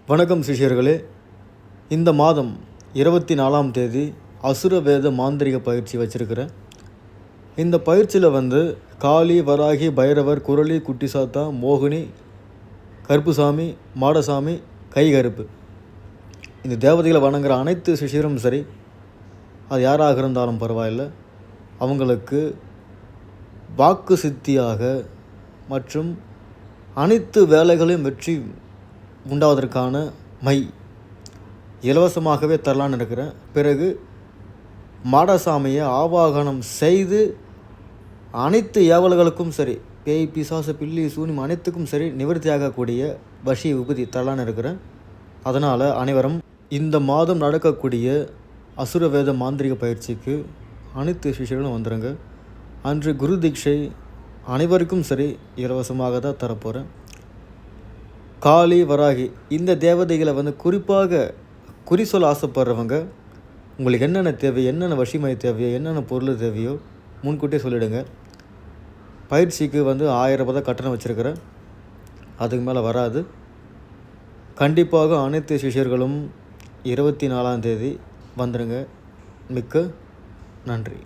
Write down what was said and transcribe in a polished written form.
வணக்கம் சிஷ்யர்களே. இந்த மாதம் 24ஆம் தேதி அசுர வேத மாந்திரிக பயிற்சி வச்சுருக்கிறேன். இந்த பயிற்சியில் காளி, வராகி, பைரவர், குரளி, குட்டிசாத்தா, மோகினி, கருப்புசாமி, மாடசாமி, கைகருப்பு இந்த தேவதைகளை வணங்குற அனைத்து சிஷ்யரும் சரி, அது யாராக இருந்தாலும் பரவாயில்லை, அவங்களுக்கு வாக்கு சித்தியாக மற்றும் அனைத்து வேலைகளையும் வெற்றி உண்டாவதற்கான மை இலவசமாகவே தரலான்னு இருக்கிறேன். பிறகு மாடசாமியை ஆவாகனம் செய்து அனைத்து ஏவல்களுக்கும் சரி, பேய், பிசாசு, பில்லி, சூனியம் அனைத்துக்கும் சரி நிவர்த்தி ஆகக்கூடிய வஷி உபதி தரலான்னு இருக்கிறேன். அதனால் அனைவரும் இந்த மாதம் நடக்கக்கூடிய அசுரவேத மாந்திரிக பயிற்சிக்கு அனைத்து சிஷ்யர்களும் வந்துடுங்க. அன்று குரு தீட்சை அனைவருக்கும் சரி இலவசமாக தான் தரப்போகிறேன். காளி, வராகி இந்த தேவதைகளை குறிப்பாக குறி சொல்ல ஆசைப்படுறவங்க, உங்களுக்கு என்னென்ன தேவை, என்னென்ன வஷிமய தேவையோ, என்னென்ன பொருள் தேவையோ முன்கூட்டியே சொல்லிவிடுங்க. பயிற்சிக்கு 1000 ரூபாய் தான் கட்டணம் வச்சுருக்கிறேன், அதுக்கு மேலே வராது. கண்டிப்பாக அனைத்து சிஷ்யர்களும் 24ஆம் தேதி வந்துடுங்க. மிக்க நன்றி.